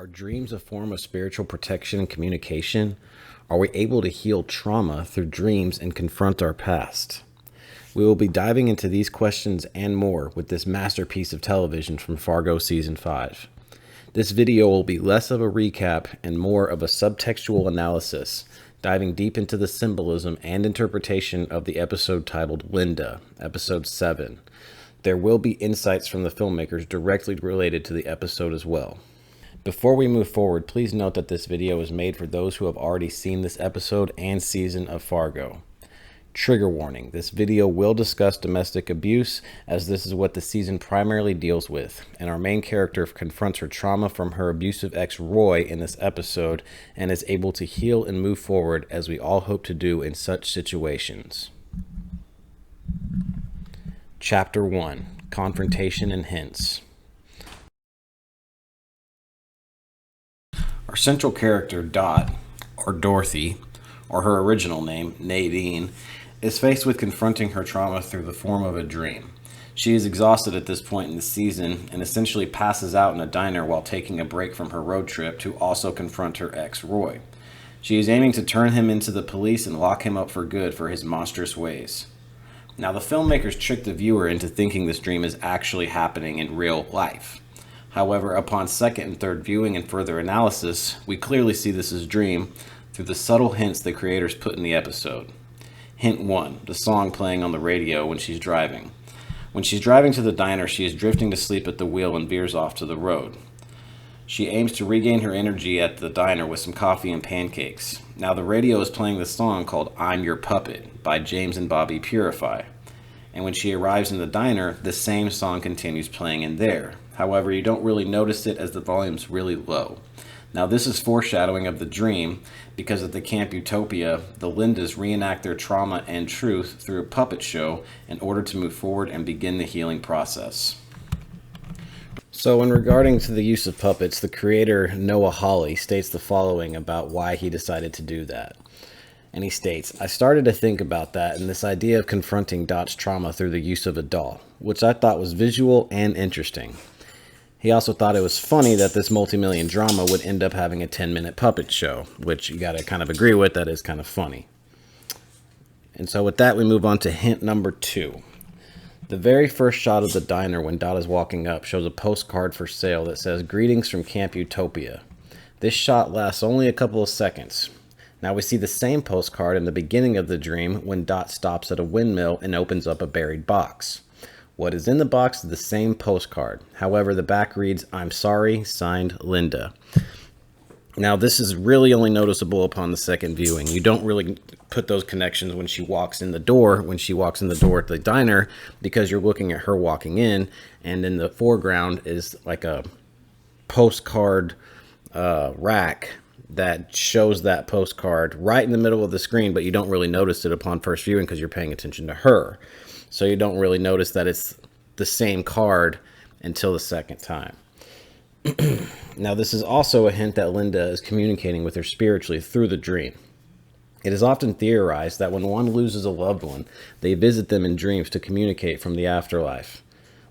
Are dreams a form of spiritual protection and communication? Are we able to heal trauma through dreams and confront our past? We will be diving into these questions and more with this masterpiece of television from Fargo Season 5. This video will be less of a recap and more of a subtextual analysis, diving deep into the symbolism and interpretation of the episode titled Linda, Episode 7. There will be insights from the filmmakers directly related to the episode as well. Before we move forward, please note that this video is made for those who have already seen this episode and season of Fargo. Trigger warning, this video will discuss domestic abuse, as this is what the season primarily deals with, and our main character confronts her trauma from her abusive ex Roy in this episode and is able to heal and move forward, as we all hope to do in such situations. Chapter 1, Confrontation and Hints. Our central character, Dot, or Dorothy, or her original name, Nadine, is faced with confronting her trauma through the form of a dream. She is exhausted at this point in the season and essentially passes out in a diner while taking a break from her road trip to also confront her ex, Roy. She is aiming to turn him into the police and lock him up for good for his monstrous ways. Now, the filmmakers trick the viewer into thinking this dream is actually happening in real life. However, upon second and third viewing and further analysis, we clearly see this as a dream through the subtle hints the creators put in the episode. Hint 1, the song playing on the radio when she's driving. When she's driving to the diner, she is drifting to sleep at the wheel and veers off to the road. She aims to regain her energy at the diner with some coffee and pancakes. Now, the radio is playing the song called I'm Your Puppet by James and Bobby Purify. And when she arrives in the diner, the same song continues playing in there. However, you don't really notice it as the volume's really low. Now, this is foreshadowing of the dream because at the Camp Utopia, the Lindas reenact their trauma and truth through a puppet show in order to move forward and begin the healing process. So, in regarding to the use of puppets, the creator, Noah Hawley, states the following about why he decided to do that. And he states, I started to think about that and this idea of confronting Dot's trauma through the use of a doll, which I thought was visual and interesting. He also thought it was funny that this multi-million drama would end up having a 10-minute puppet show, which you gotta kind of agree with, that is kind of funny. And so with that, we move on to hint number 2. The very first shot of the diner when Dot is walking up shows a postcard for sale that says, Greetings from Camp Utopia. This shot lasts only a couple of seconds. Now we see the same postcard in the beginning of the dream when Dot stops at a windmill and opens up a buried box. What is in the box is the same postcard. However, the back reads, I'm sorry, signed Linda. Now, this is really only noticeable upon the second viewing. You don't really put those connections when she walks in the door at the diner, because you're looking at her walking in, and in the foreground is like a postcard rack that shows that postcard right in the middle of the screen, but you don't really notice it upon first viewing because you're paying attention to her. So you don't really notice that it's the same card until the second time. Now, this is also a hint that Linda is communicating with her spiritually through the dream. It is often theorized that when one loses a loved one, they visit them in dreams to communicate from the afterlife.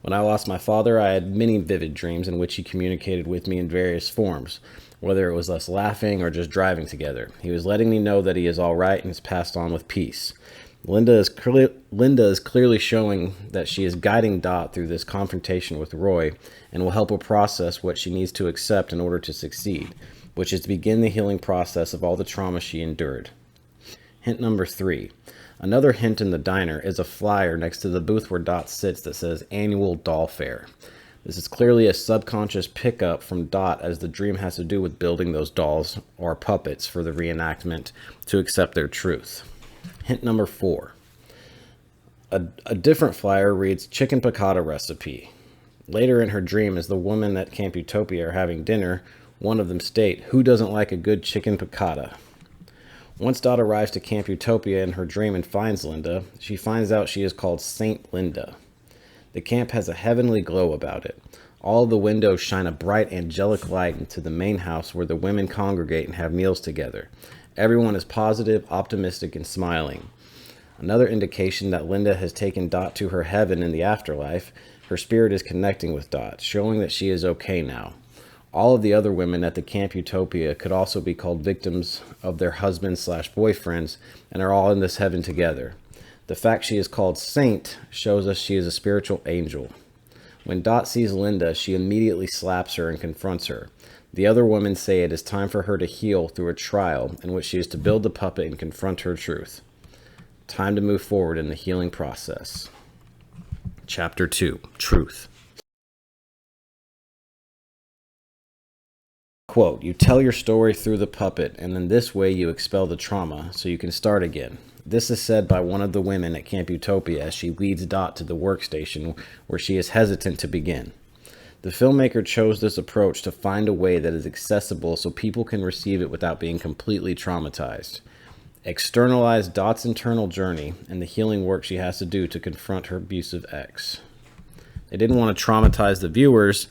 When I lost my father, I had many vivid dreams in which he communicated with me in various forms, whether it was us laughing or just driving together. He was letting me know that he is all right and is passed on with peace. Linda is clearly showing that she is guiding Dot through this confrontation with Roy and will help her process what she needs to accept in order to succeed, which is to begin the healing process of all the trauma she endured. Hint number 3. Another hint in the diner is a flyer next to the booth where Dot sits that says Annual Doll Fair. This is clearly a subconscious pickup from Dot, as the dream has to do with building those dolls or puppets for the reenactment to accept their truth. Hint number 4. A different flyer reads Chicken Piccata Recipe. Later in her dream, as the women at Camp Utopia are having dinner, one of them state, Who doesn't like a good chicken piccata? Once Dot arrives to Camp Utopia in her dream and finds Linda, she finds out she is called Saint Linda. The camp has a heavenly glow about it. All the windows shine a bright angelic light into the main house where the women congregate and have meals together. Everyone is positive, optimistic, and smiling. Another indication that Linda has taken Dot to her heaven in the afterlife, her spirit is connecting with Dot, showing that she is okay now. All of the other women at the Camp Utopia could also be called victims of their husbands/boyfriends and are all in this heaven together. The fact she is called Saint shows us she is a spiritual angel. When Dot sees Linda, she immediately slaps her and confronts her. The other women say it is time for her to heal through a trial in which she is to build the puppet and confront her truth. Time to move forward in the healing process. Chapter 2, Truth. Quote, you tell your story through the puppet, and in this way you expel the trauma, so you can start again. This is said by one of the women at Camp Utopia as she leads Dot to the workstation where she is hesitant to begin. The filmmaker chose this approach to find a way that is accessible so people can receive it without being completely traumatized. Externalize Dot's internal journey and the healing work she has to do to confront her abusive ex. They didn't want to traumatize the viewers,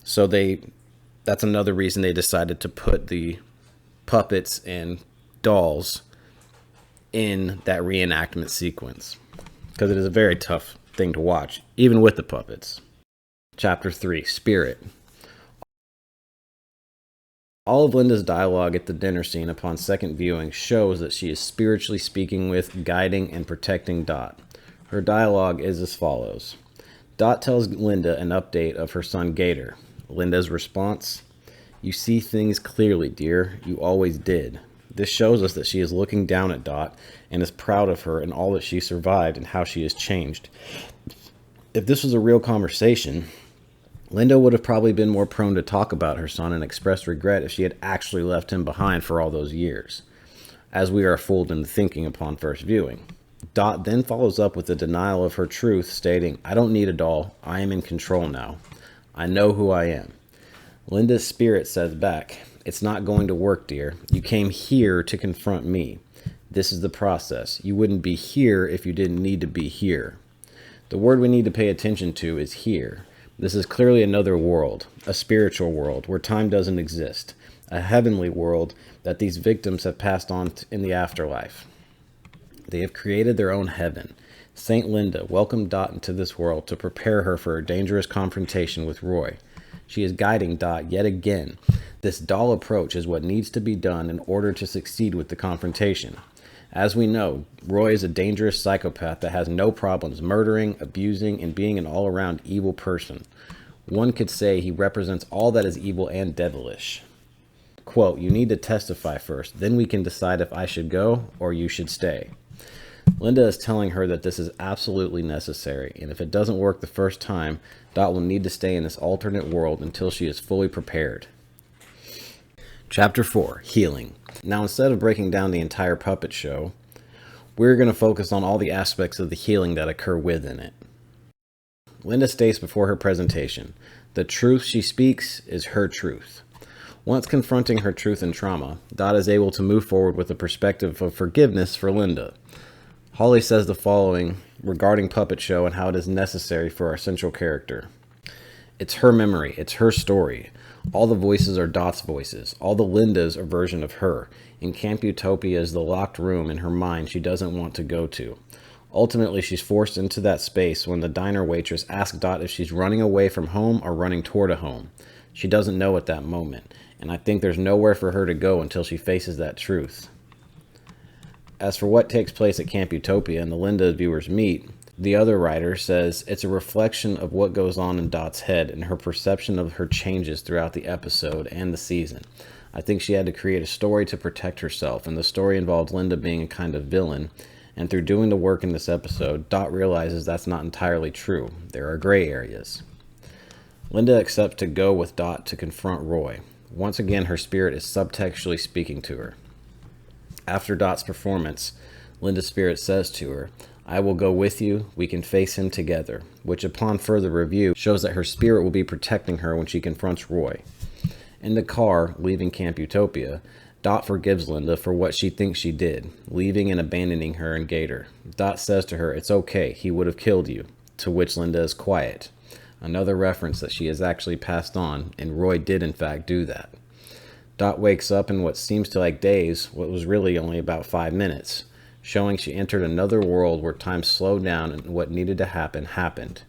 so that's another reason they decided to put the puppets and dolls in that reenactment sequence, because it is a very tough thing to watch, even with the puppets. Chapter 3, Spirit. All of Linda's dialogue at the dinner scene upon second viewing shows that she is spiritually speaking with, guiding, and protecting Dot. Her dialogue is as follows. Dot tells Linda an update of her son Gator. Linda's response, you see things clearly, dear. You always did. This shows us that she is looking down at Dot and is proud of her and all that she survived and how she has changed. If this was a real conversation, Linda would have probably been more prone to talk about her son and express regret if she had actually left him behind for all those years, as we are fooled into thinking upon first viewing. Dot then follows up with a denial of her truth, stating, I don't need a doll. I am in control now. I know who I am. Linda's spirit says back, it's not going to work, dear. You came here to confront me. This is the process. You wouldn't be here if you didn't need to be here. The word we need to pay attention to is here. This is clearly another world, a spiritual world where time doesn't exist, a heavenly world that these victims have passed on in the afterlife. They have created their own heaven. Saint Linda welcomed Dot into this world to prepare her for a dangerous confrontation with Roy. She is guiding Dot yet again. This doll approach is what needs to be done in order to succeed with the confrontation. As we know, Roy is a dangerous psychopath that has no problems murdering, abusing, and being an all-around evil person. One could say he represents all that is evil and devilish. Quote, you need to testify first, then we can decide if I should go or you should stay. Linda is telling her that this is absolutely necessary, and if it doesn't work the first time, Dot will need to stay in this alternate world until she is fully prepared. Chapter 4, Healing. Now, instead of breaking down the entire puppet show, we're going to focus on all the aspects of the healing that occur within it. Linda states before her presentation, the truth she speaks is her truth. Once confronting her truth and trauma, Dot is able to move forward with a perspective of forgiveness for Linda. Holly says the following regarding Puppet Show and how it is necessary for our central character. It's her memory. It's her story. All the voices are Dot's voices. All the Lindas are version of her. In Camp Utopia is the locked room in her mind she doesn't want to go to. Ultimately, she's forced into that space when the diner waitress asks Dot if she's running away from home or running toward a home. She doesn't know at that moment, and I think there's nowhere for her to go until she faces that truth. As for what takes place at Camp Utopia and the Linda viewers meet, the other writer says it's a reflection of what goes on in Dot's head and her perception of her changes throughout the episode and the season. I think she had to create a story to protect herself, and the story involved Linda being a kind of villain, and through doing the work in this episode, Dot realizes that's not entirely true. There are gray areas. Linda accepts to go with Dot to confront Roy. Once again, her spirit is subtextually speaking to her. After Dot's performance, Linda's spirit says to her, I will go with you, we can face him together, which upon further review shows that her spirit will be protecting her when she confronts Roy. In the car, leaving Camp Utopia, Dot forgives Linda for what she thinks she did, leaving and abandoning her and Gator. Dot says to her, it's okay, he would have killed you, to which Linda is quiet. Another reference that she has actually passed on, and Roy did in fact do that. Dot wakes up in what seems to like days, what was really only about 5 minutes, showing she entered another world where time slowed down and what needed to happen happened.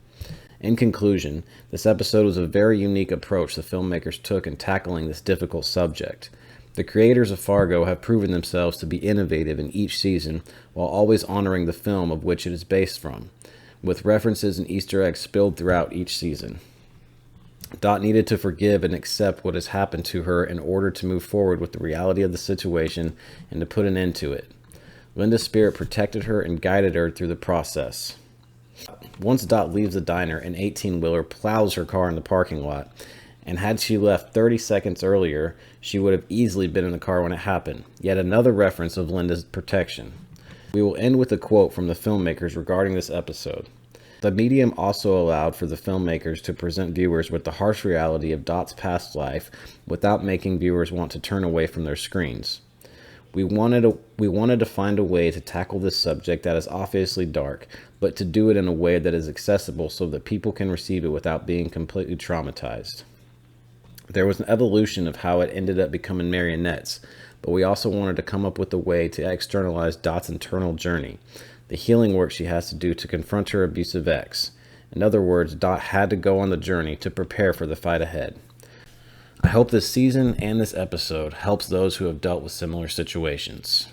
In conclusion, this episode was a very unique approach the filmmakers took in tackling this difficult subject. The creators of Fargo have proven themselves to be innovative in each season while always honoring the film of which it is based from, with references and Easter eggs spilled throughout each season. Dot needed to forgive and accept what has happened to her in order to move forward with the reality of the situation and to put an end to it. Linda's spirit protected her and guided her through the process. Once Dot leaves the diner, an 18-wheeler plows her car in the parking lot, and had she left 30 seconds earlier, she would have easily been in the car when it happened. Yet another reference of Linda's protection. We will end with a quote from the filmmakers regarding this episode. The medium also allowed for the filmmakers to present viewers with the harsh reality of Dot's past life without making viewers want to turn away from their screens. We wanted to find a way to tackle this subject that is obviously dark, but to do it in a way that is accessible so that people can receive it without being completely traumatized. There was an evolution of how it ended up becoming marionettes, but we also wanted to come up with a way to externalize Dot's internal journey, the healing work she has to do to confront her abusive ex. In other words, Dot had to go on the journey to prepare for the fight ahead. I hope this season and this episode helps those who have dealt with similar situations.